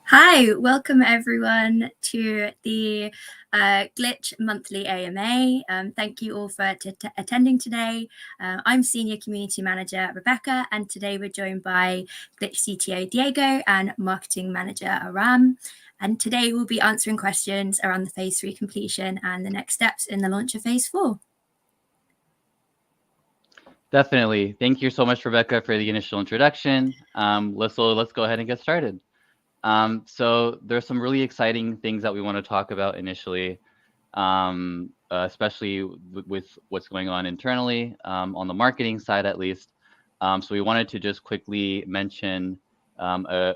Hi, welcome everyone to the Glitch Monthly AMA. Thank you all for attending today. I'm Senior Community Manager Rebecca, and today we're joined by Glitch CTO Diego and Marketing Manager Aram. And today we'll be answering questions around the Phase 3 completion and the next steps in the launch of Phase 4. Definitely. Thank you so much, Rebecca, for the initial introduction. Let's go ahead and get started. So there's some really exciting things that we want to talk about initially, especially with what's going on internally, on the marketing side at least. So we wanted to just quickly mention a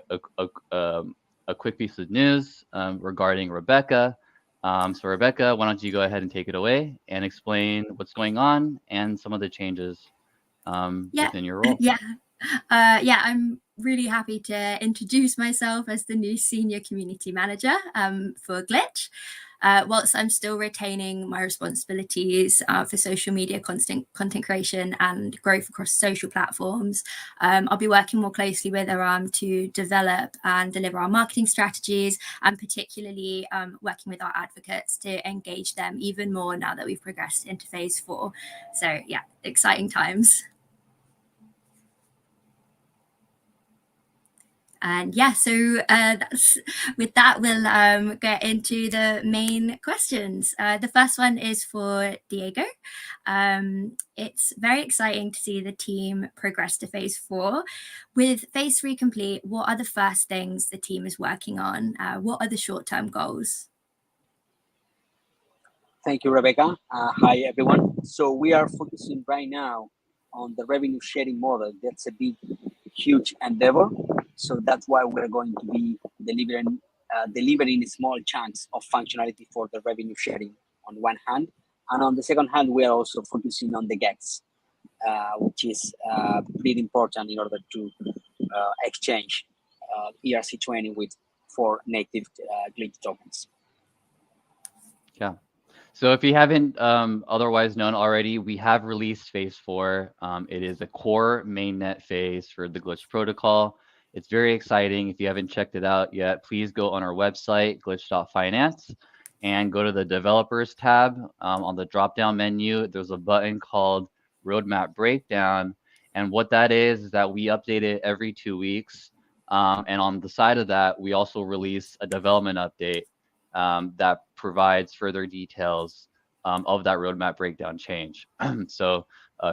quick piece of news regarding Rebecca. So Rebecca, why don't you go ahead and take it away and explain what's going on and some of the changes within your role. Yeah, I'm really happy to introduce myself as the new Senior Community Manager for Glitch. Whilst I'm still retaining my responsibilities for social media content creation and growth across social platforms, I'll be working more closely with Aram to develop and deliver our marketing strategies, and particularly working with our advocates to engage them even more now that we've progressed into Phase 4. So yeah, exciting times. And yeah, so with that, we'll get into the main questions. The first one is for Diego. It's very exciting to see the team progress to Phase 4. With Phase 3 complete, what are the first things the team is working on? What are the short-term goals? Thank you, Rebecca. Hi, everyone. So we are focusing right now on the revenue sharing model. That's a big, huge endeavor. So that's why we're going to be delivering small chunks of functionality for the revenue sharing on one hand. And on the second hand, we are also focusing on the GEX, which is pretty important in order to exchange ERC20 with 4 native Glitch tokens. Yeah. So if you haven't otherwise known already, we have released Phase 4. It is a core mainnet phase for the Glitch protocol. It's very exciting. If you haven't checked it out yet, please go on our website, glitch.finance, and go to the Developers tab. On the drop-down menu, there's a button called Roadmap Breakdown. And what that is that we update it every 2 weeks. And on the side of that, we also release a development update that provides further details of that roadmap breakdown change. So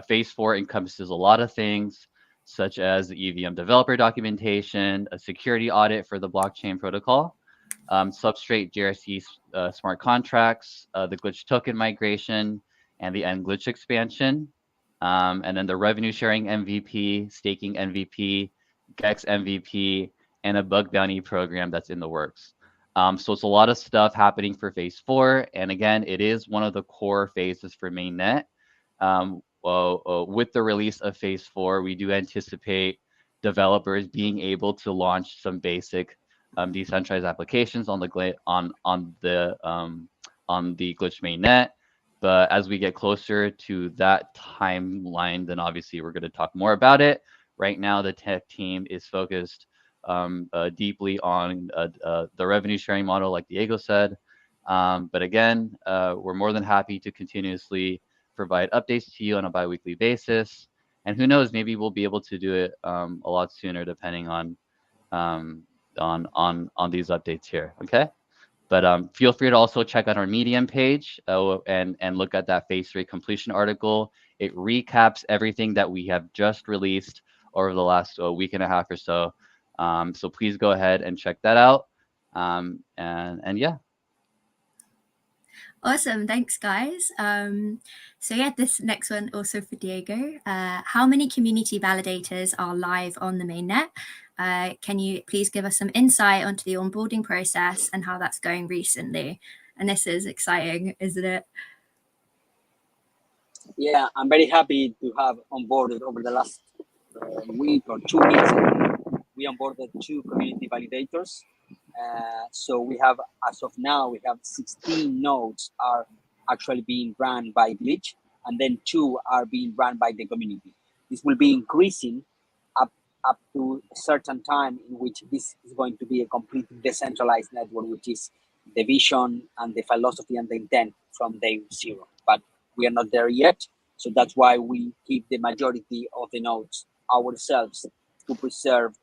Phase 4 encompasses a lot of things, such as the EVM developer documentation, a security audit for the blockchain protocol, substrate JRC smart contracts, the glitch token migration, and the end glitch expansion, and then the revenue sharing MVP, staking MVP, GEX MVP, and a bug bounty program that's in the works. So it's a lot of stuff happening for Phase 4. And again, it is one of the core phases for Mainnet. With the release of Phase 4, we do anticipate developers being able to launch some basic decentralized applications on the Glitch mainnet. But as we get closer to that timeline, then obviously we're going to talk more about it. Right now, the tech team is focused deeply on the revenue sharing model, like Diego said. But again, we're more than happy to continuously provide updates to you on a bi-weekly basis. And who knows, maybe we'll be able to do it a lot sooner, depending on these updates here. Okay. But feel free to also check out our Medium page and look at that phase 3 completion article. It recaps everything that we have just released over the last week and a half or so. So please go ahead and check that out. And yeah. Awesome, thanks guys. So yeah, this next one also for Diego. How many community validators are live on the mainnet? Can you please give us some insight onto the onboarding process and how that's going recently? And this is exciting, isn't it? Yeah, I'm very happy to have onboarded over the last week or 2 weeks. We onboarded 2 community validators. So we have, as of now, we have 16 nodes are actually being run by Glitch, and then 2 are being run by the community. This will be increasing up to a certain time in which this is going to be a completely decentralized network, which is the vision and the philosophy and the intent from day 0. But we are not there yet. So that's why we keep the majority of the nodes ourselves to preserve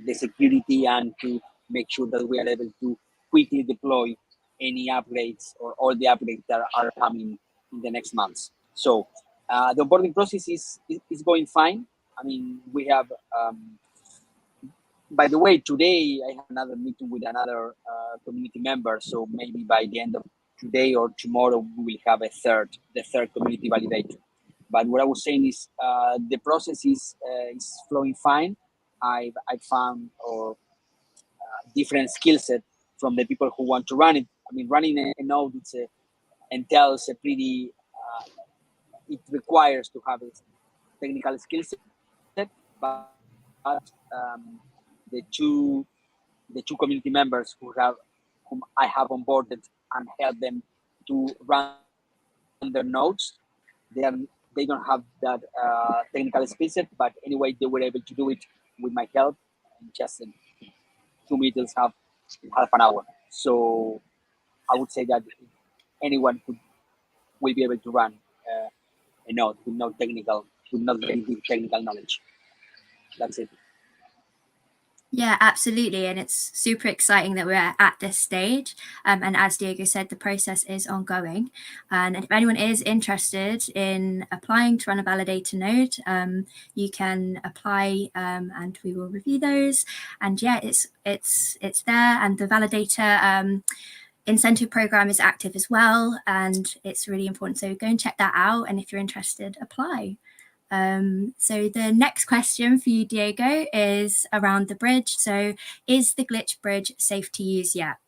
the security and to make sure that we are able to quickly deploy any upgrades or all the upgrades that are coming in the next months. So the onboarding process is going fine. I mean, we have, by the way, today I have another meeting with another community member. So maybe by the end of today or tomorrow, we will have the third community validator. But what I was saying is the process is flowing fine. I found different skill set from the people who want to run it. I mean, running a node entails a pretty, it requires to have a technical skill set, but the two community members whom I have onboarded and helped them to run their nodes, they don't have that technical skill set, but anyway, they were able to do it with my help in just 2 meetings, half an hour. So I would say that anyone will be able to run a node with not very deep technical knowledge. That's it. Yeah, absolutely. And it's super exciting that we're at this stage. And as Diego said, the process is ongoing. And if anyone is interested in applying to run a validator node, you can apply and we will review those. And yeah, it's there. And the validator incentive program is active as well. And it's really important. So go and check that out. And if you're interested, apply. So the next question for you, Diego, is around the bridge. So is the Glitch bridge safe to use yet?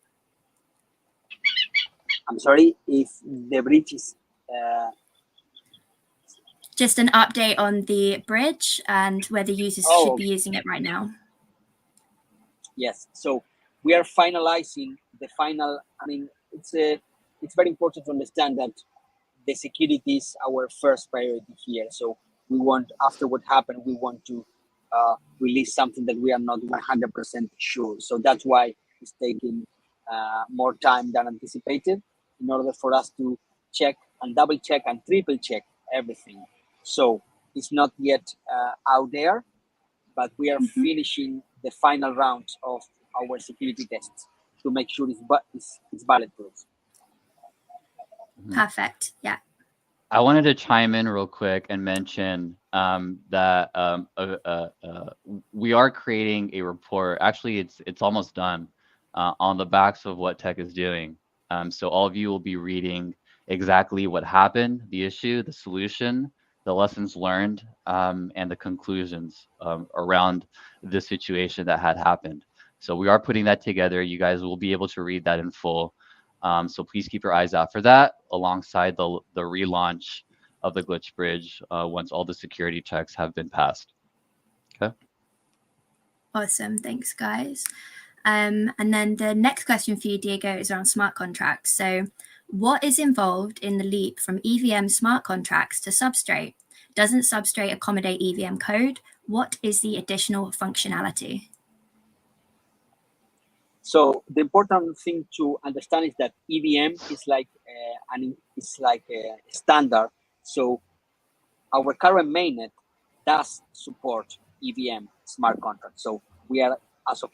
I'm sorry, if the bridge is... Just an update on the bridge and whether users should be using it right now. Yes, so we are finalizing the final, I mean, it's very important to understand that the security is our first priority here. So we want, after what happened, we want to release something that we are not 100% sure. So that's why it's taking more time than anticipated in order for us to check and double check and triple check everything. So it's not yet out there, but we are finishing the final rounds of our security tests to make sure it's bulletproof. Perfect. Yeah. I wanted to chime in real quick and mention that we are creating a report. Actually, it's almost done on the backs of what tech is doing. So all of you will be reading exactly what happened, the issue, the solution, the lessons learned, and the conclusions around the situation that had happened. So we are putting that together. You guys will be able to read that in full. So please keep your eyes out for that, alongside the relaunch of the Glitch bridge once all the security checks have been passed. Okay. Awesome. Thanks, guys. And then the next question for you, Diego, is around smart contracts. So what is involved in the leap from EVM smart contracts to Substrate? Doesn't Substrate accommodate EVM code? What is the additional functionality? So the important thing to understand is that EVM is like a standard So our current mainnet does support EVM smart contracts. So we are, as of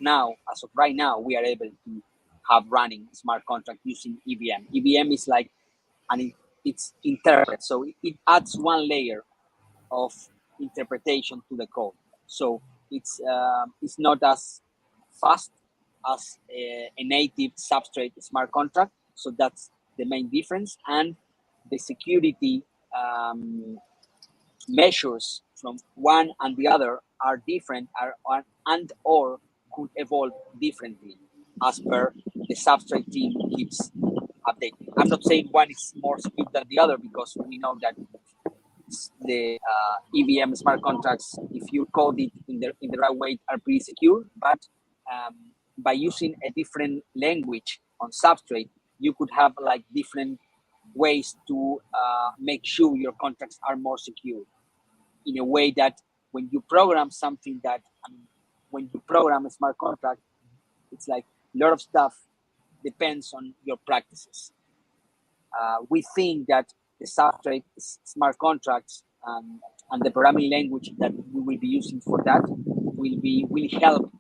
right now, we are able to have running smart contract using EVM. EVM is like, and it's interpret. So it adds one layer of interpretation to the code. So it's not as fast as a native substrate smart contract. So that's the main difference. And the security measures from one and the other are different, or could evolve differently as per the substrate team keeps updating. I'm not saying one is more secure than the other, because we know that the EVM smart contracts, if you code it in the right way, are pretty secure. But by using a different language on substrate, you could have like different ways to make sure your contracts are more secure, in a way that when you program something that, when you program a smart contract, it's like a lot of stuff depends on your practices. We think that the substrate smart contracts and the programming language that we will be using for that will help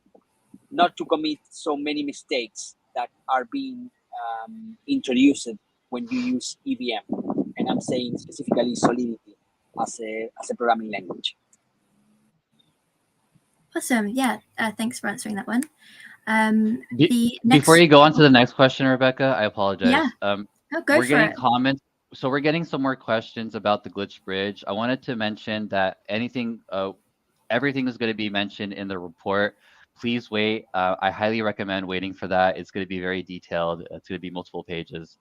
not to commit so many mistakes that are being introduced when you use EVM. And I'm saying specifically Solidity as a programming language. Awesome. Yeah. Thanks for answering that one. Before you go on to the next question, Rebecca, I apologize. Yeah. Go we're for getting it. comments. So we're getting some more questions about the glitch bridge. I wanted to mention that everything is going to be mentioned in the report. Please wait. I highly recommend waiting for that. It's going to be very detailed. It's going to be multiple pages.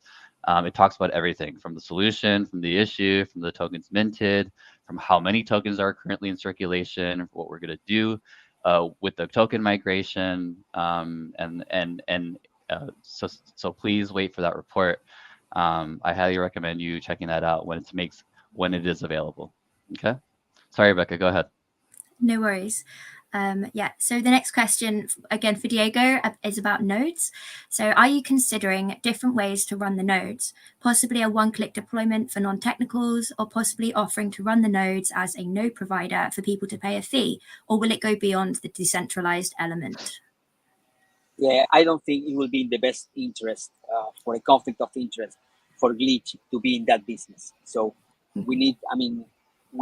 It talks about everything from the solution, from the issue, from the tokens minted, from how many tokens are currently in circulation, what we're going to do with the token migration, so please wait for that report. I highly recommend you checking that out when it is available. Okay. Sorry, Rebecca, go ahead. No worries. Yeah, so the next question, again for Diego, is about nodes. So are you considering different ways to run the nodes? Possibly a one-click deployment for non-technicals, or possibly offering to run the nodes as a node provider for people to pay a fee? Or will it go beyond the decentralized element? Yeah, I don't think it will be in the best interest for a conflict of interest for Glitch to be in that business. So we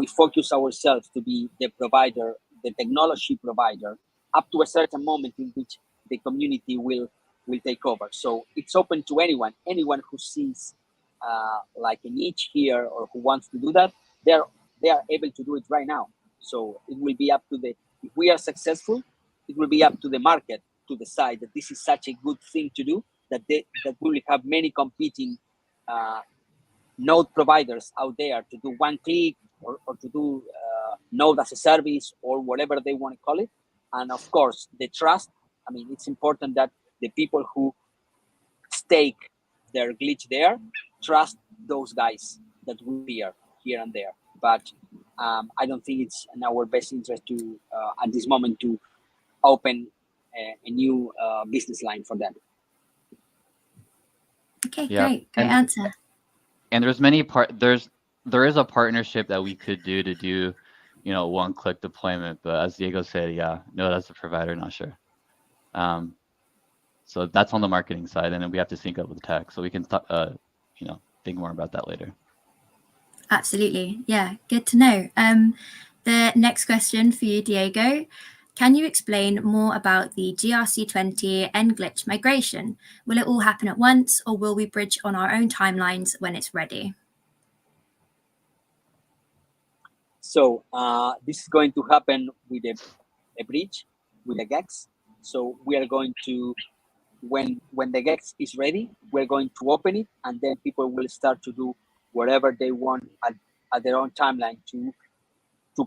focus ourselves to be the provider, the technology provider, up to a certain moment in which the community will take over. So it's open to anyone who sees like a niche here or who wants to do that. They are able to do it right now. So it will be up to if we are successful, it will be up to the market to decide that this is such a good thing to do, that we will have many competing node providers out there to do one click or to do node as a service or whatever they want to call it. And of course, the trust. It's important that the people who stake their glitch there trust those guys that will be here and there. But I don't think it's in our best interest to at this moment to open a new business line for them. Okay, yeah. Great answer. And there's there is a partnership that we could do one-click deployment, but as Diego said, no, that's the provider, not sure. So that's on the marketing side, and then we have to sync up with the tech, so we can think more about that later. Absolutely, yeah, good to know. The next question for you, Diego. Can you explain more about the GRC20 glitch migration? Will it all happen at once, or will we bridge on our own timelines when it's ready? So this is going to happen with a bridge, with a GEX. So we are going to, when the GEX is ready, we're going to open it, and then people will start to do whatever they want at their own timeline to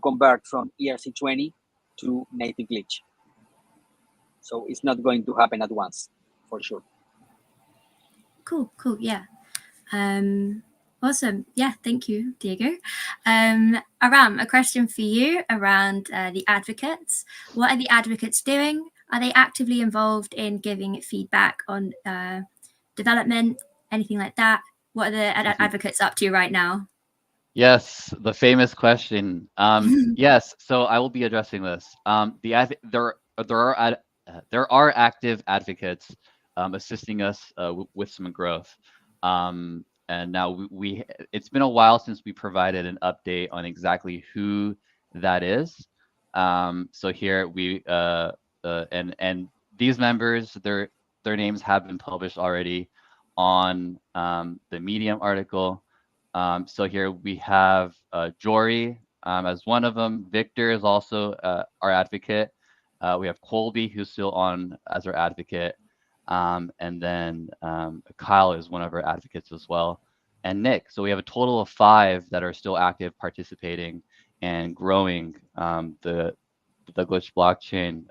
convert from ERC20 to native glitch. So it's not going to happen at once, for sure. Cool, yeah. Awesome. Yeah, thank you, Diego. Aram, a question for you around the advocates. What are the advocates doing? Are they actively involved in giving feedback on development, anything like that? What are the advocates up to right now? Yes, the famous question. Yes, so I will be addressing this. There are active advocates assisting us with some growth. And now it's been a while since we provided an update on exactly who that is. So here and these members, their names have been published already on the Medium article. So here we have Jory as one of them. Victor is also our advocate. We have Colby, who's still on as our advocate. And then Kyle is one of our advocates as well. And Nick. So we have a total of 5 that are still active, participating, and growing the Glitch blockchain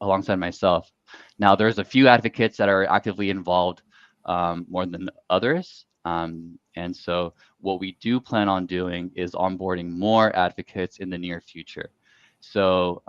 alongside myself. Now, there's a few advocates that are actively involved more than others. And so what we do plan on doing is onboarding more advocates in the near future. So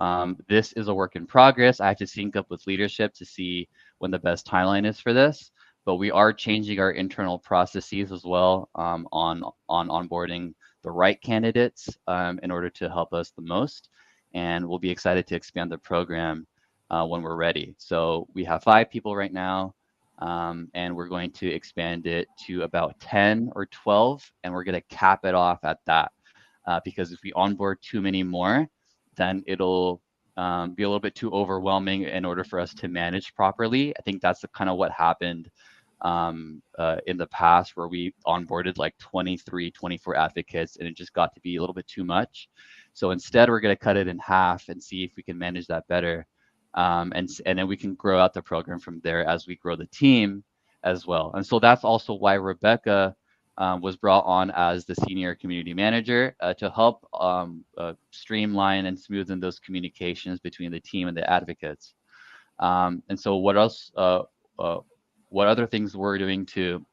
this is a work in progress. I have to sync up with leadership to see when the best timeline is for this, but we are changing our internal processes as well on onboarding the right candidates in order to help us the most. And we'll be excited to expand the program when we're ready. So we have 5 people right now. And we're going to expand it to about 10 or 12, and we're going to cap it off at that. Because if we onboard too many more, then it'll be a little bit too overwhelming in order for us to manage properly. I think that's kind of what happened in the past, where we onboarded like 23, 24 advocates, and it just got to be a little bit too much. So instead, we're going to cut it in half and see if we can manage that better. And then we can grow out the program from there as we grow the team as well. And so that's also why Rebecca was brought on as the senior community manager to help streamline and smoothen those communications between the team and the advocates. And so what else? What other things we're doing too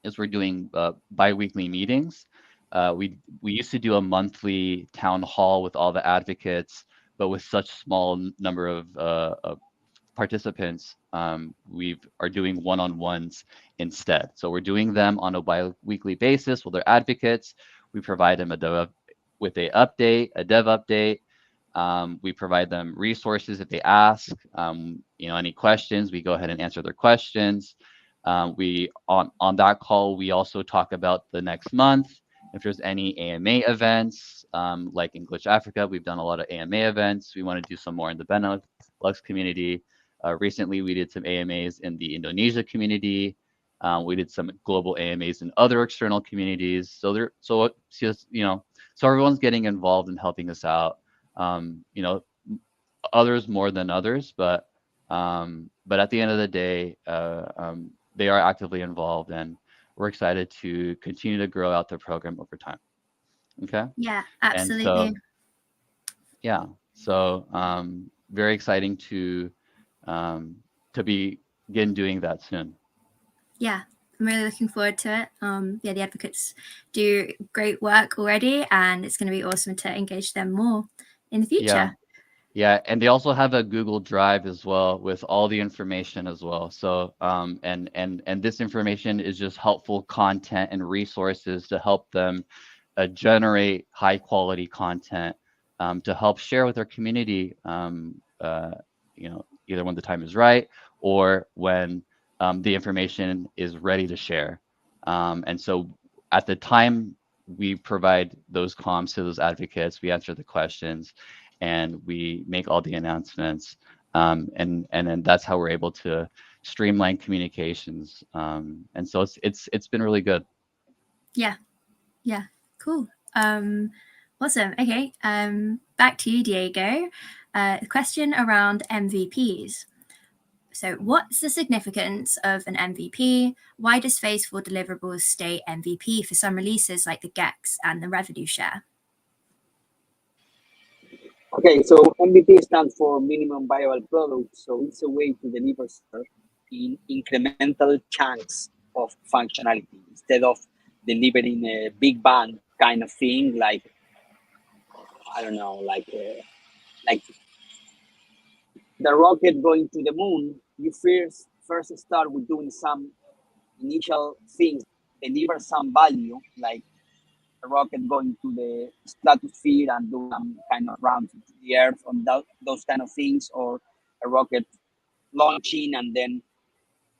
is we're doing bi-weekly meetings. We used to do a monthly town hall with all the advocates, but with such small number of participants, we are doing one-on-ones instead. So we're doing them on a bi-weekly basis with their advocates. We provide them a dev update. We provide them resources if they ask. Any questions, we go ahead and answer their questions. We on that call, we also talk about the next month. If there's any AMA events, like in Glitch Africa, we've done a lot of AMA events. We want to do some more in the Benelux community. Recently, we did some AMAs in the Indonesia community. We did some global AMAs in other external communities. So everyone's getting involved and helping us out. Others more than others, but at the end of the day, they are actively involved, and we're excited to continue to grow out the program over time. Okay. Yeah, absolutely. So very exciting to begin doing that soon. Yeah, I'm really looking forward to it. The advocates do great work already, and it's going to be awesome to engage them more in the future. Yeah, and they also have a Google Drive as well with all the information as well. So and this information is just helpful content and resources to help them generate high quality content to help share with our community. Either when the time is right or when the information is ready to share. And so at the time we provide those comms to those advocates, we answer the questions, and we make all the announcements, and then that's how we're able to streamline communications. And so it's been really good. Yeah, cool. Awesome. Okay, back to you, Diego. A question around MVPs. So what's the significance of an MVP? Why does Phase 4 deliverables stay MVP for some releases like the GEX and the revenue share? Okay, so MVP stands for minimum viable product. So it's a way to deliver in incremental chunks of functionality instead of delivering a big bang kind of thing, like I don't know, like the rocket going to the moon. You first start with doing some initial things, deliver some value, like a rocket going to the stratosphere and do some kind of round to the Earth on those kind of things, or a rocket launching and then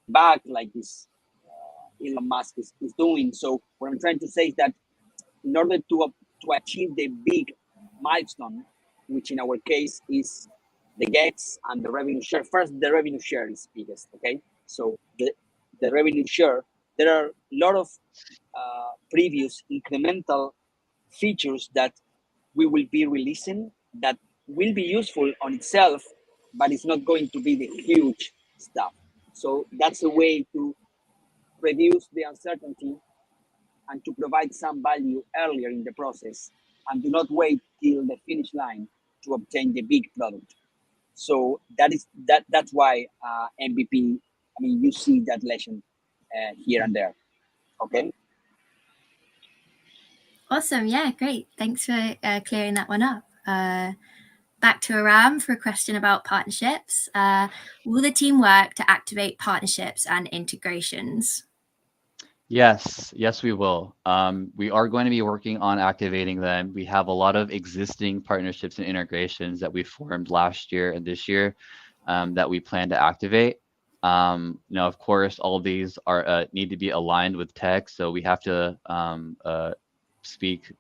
back like this Elon Musk is doing. So what I'm trying to say is that in order to achieve the big milestone, which in our case is the gets and the revenue share. First, the revenue share is biggest, okay? So the revenue share, there are a lot of previous incremental features that we will be releasing that will be useful on itself, but it's not going to be the huge stuff. So that's a way to reduce the uncertainty and to provide some value earlier in the process, and do not wait till the finish line to obtain the big product. So that's why MVP. I mean, you see that lesson here and there. Okay. Awesome. Yeah, great. Thanks for clearing that one up. Back to Aram for a question about partnerships. Will the team work to activate partnerships and integrations? Yes, we will. We are going to be working on activating them. We have a lot of existing partnerships and integrations that we formed last year and this year that we plan to activate. Now, of course, all of these are need to be aligned with tech, so we have to speak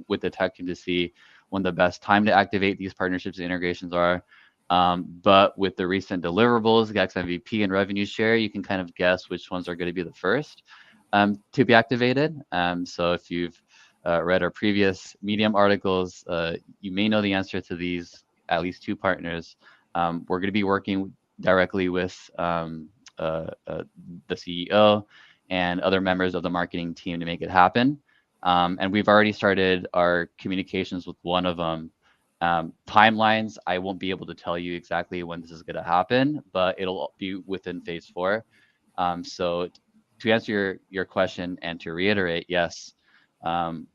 with the tech team to see when the best time to activate these partnerships and integrations are. But with the recent deliverables, GEX MVP and revenue share, you can kind of guess which ones are going to be the first to be activated. So if you've read our previous Medium articles, you may know the answer to these, at least two partners. We're going to be working directly with the CEO and other members of the marketing team to make it happen. And we've already started our communications with one of them. Timelines, I won't be able to tell you exactly when this is going to happen, but it'll be within phase 4. So to answer your question and to reiterate, yes,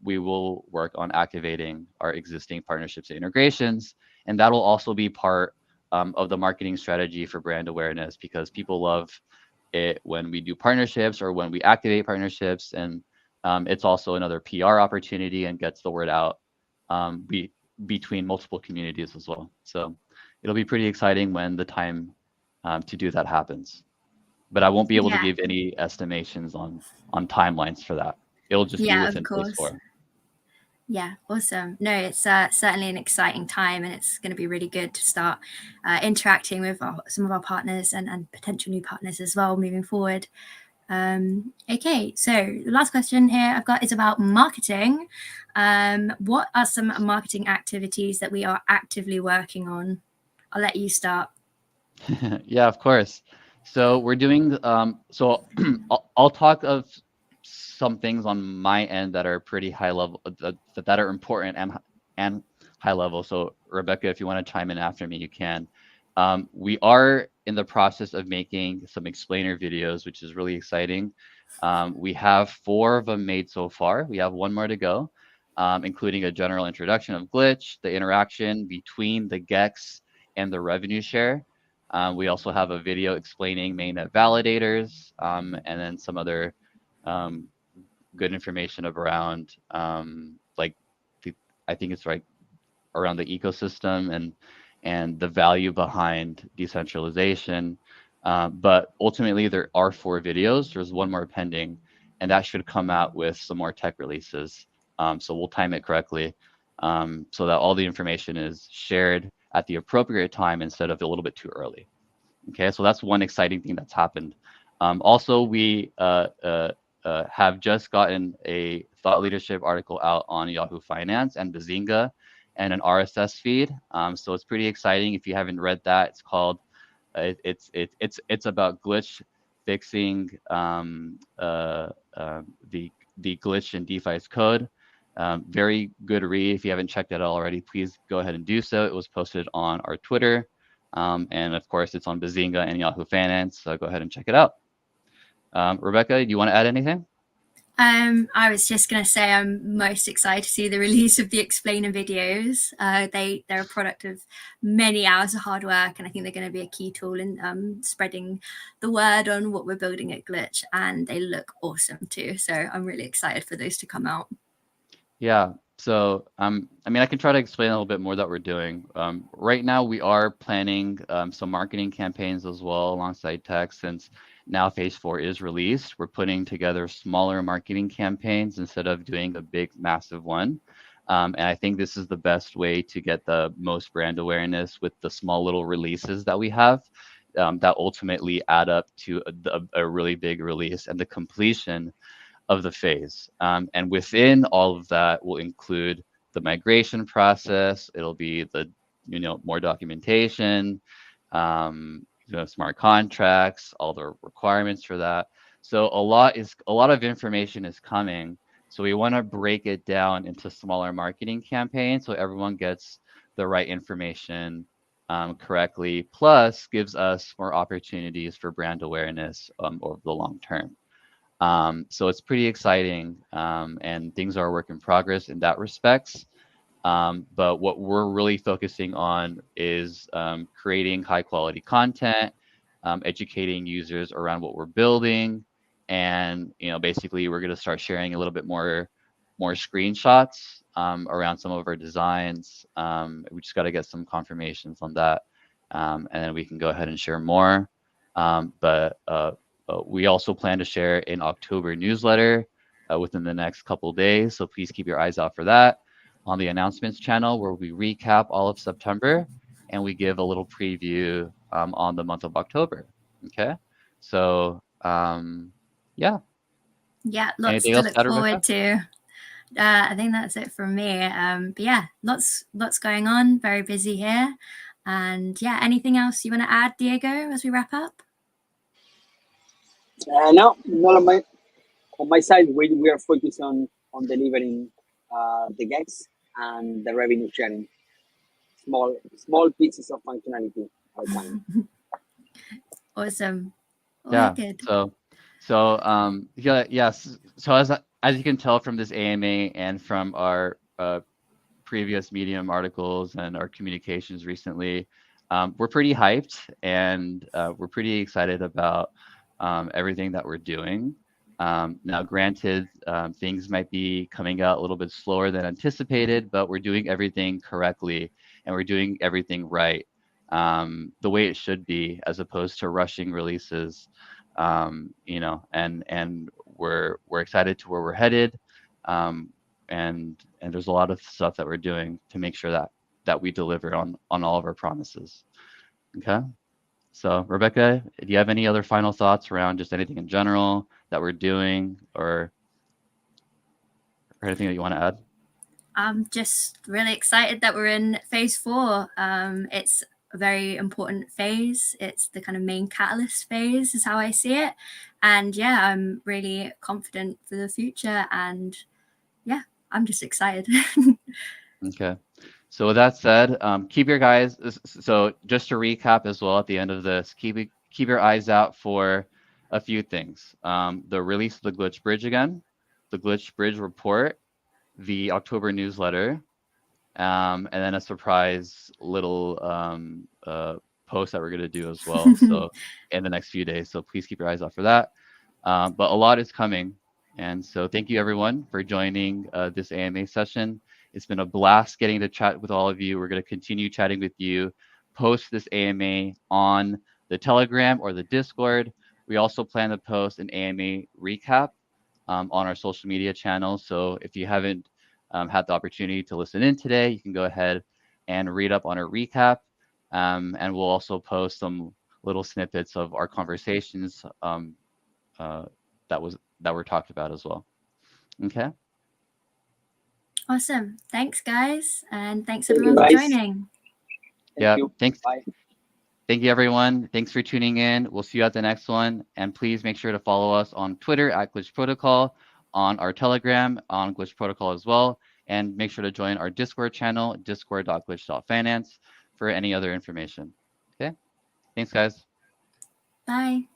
we will work on activating our existing partnerships and integrations, and that'll also be part of the marketing strategy for brand awareness, because people love it when we do partnerships or when we activate partnerships, and it's also another PR opportunity and gets the word out between multiple communities as well. So it'll be pretty exciting when the time to do that happens. But I won't be able to give any estimations on timelines for that. It'll just be within phase 4. Yeah, awesome. No, it's certainly an exciting time, and it's going to be really good to start interacting with some of our partners and potential new partners as well moving forward. Okay, so the last question here I've got is about marketing. What are some marketing activities that we are actively working on? I'll let you start. Yeah, of course. So we're doing, so I'll talk of some things on my end that are pretty high level, that are important and high level. So Rebecca, if you want to chime in after me, you can. We are in the process of making some explainer videos, which is really exciting. We have 4 of them made so far. We have 1 more to go, including a general introduction of Glitch, the interaction between the GEX and the revenue share. We also have a video explaining mainnet validators, and then some other good information around like I think it's right around the ecosystem and the value behind decentralization. But ultimately, there are 4 videos. There's 1 more pending, and that should come out with some more tech releases. So we'll time it correctly so that all the information is shared at the appropriate time instead of a little bit too early. Okay, so that's one exciting thing that's happened. Also, we have just gotten a thought leadership article out on Yahoo Finance and Bazinga and an RSS feed. So it's pretty exciting. If you haven't read that, it's called it's about Glitch fixing the glitch in DeFi's code. Very good read. If you haven't checked it out already, please go ahead and do so. It was posted on our Twitter. And of course, it's on Bazinga and Yahoo Finance, so go ahead and check it out. Rebecca, do you want to add anything? I was just going to say I'm most excited to see the release of the explainer videos. They're a product of many hours of hard work, and I think they're going to be a key tool in spreading the word on what we're building at Glitch, and they look awesome too. So I'm really excited for those to come out. Yeah. So, I mean, I can try to explain a little bit more that we're doing. Right now, we are planning some marketing campaigns as well alongside tech. Since now Phase 4 is released, we're putting together smaller marketing campaigns instead of doing a big, massive one. And I think this is the best way to get the most brand awareness with the small little releases that we have that ultimately add up to a really big release and the completion of the phase. And within all of that will include the migration process. It'll be the, more documentation, smart contracts, all the requirements for that. So a lot of information is coming. So we want to break it down into smaller marketing campaigns so everyone gets the right information correctly, plus gives us more opportunities for brand awareness over the long term. So it's pretty exciting, and things are a work in progress in that respects. But what we're really focusing on is creating high quality content, educating users around what we're building, and basically we're going to start sharing a little bit more screenshots around some of our designs. We just got to get some confirmations on that, and then we can go ahead and share more. But we also plan to share an October newsletter within the next couple days, so please keep your eyes out for that on the announcements channel, where we recap all of September and we give a little preview on the month of October. Okay, so yeah. Yeah, lots Anything to else, look forward Rebecca? to. I think that's it from me. But yeah, lots going on. Very busy here. And yeah, anything else you want to add, Diego, as we wrap up? No, not on my side. We are focused on delivering the gags and the revenue sharing. Small pieces of functionality at a time. Awesome. All Yeah. good. Yes. So as you can tell from this AMA and from our previous Medium articles and our communications recently, we're pretty hyped, and we're pretty excited about everything that we're doing. Now, granted, things might be coming out a little bit slower than anticipated, but we're doing everything correctly and we're doing everything right, the way it should be, as opposed to rushing releases. And we're excited to where we're headed. And there's a lot of stuff that we're doing to make sure that we deliver on all of our promises. Okay. So Rebecca, do you have any other final thoughts around just anything in general that we're doing, or anything that you want to add? I'm just really excited that we're in phase 4. It's a very important phase. It's the kind of main catalyst phase is how I see it. And yeah, I'm really confident for the future, and yeah, I'm just excited. Okay. So with that said, keep your guys. So just to recap as well at the end of this, keep your eyes out for a few things. The release of the Glitch Bridge again, the Glitch Bridge report, the October newsletter, and then a surprise little post that we're going to do as well. So in the next few days. So please keep your eyes out for that. But a lot is coming. And so thank you everyone for joining this AMA session. It's been a blast getting to chat with all of you. We're going to continue chatting with you post this AMA on the Telegram or the Discord. We also plan to post an AMA recap on our social media channels. So if you haven't had the opportunity to listen in today, you can go ahead and read up on our recap. And we'll also post some little snippets of our conversations that were talked about as well. Okay. Awesome. Thanks, guys. And thanks Thank everyone you, for guys. joining. Yeah. Thanks. Bye. Thank you, everyone. Thanks for tuning in. We'll see you at the next one. And please make sure to follow us on Twitter at Glitch Protocol, on our Telegram, on Glitch Protocol as well. And make sure to join our Discord channel, discord.glitch.finance, for any other information. Okay. Thanks, guys. Bye.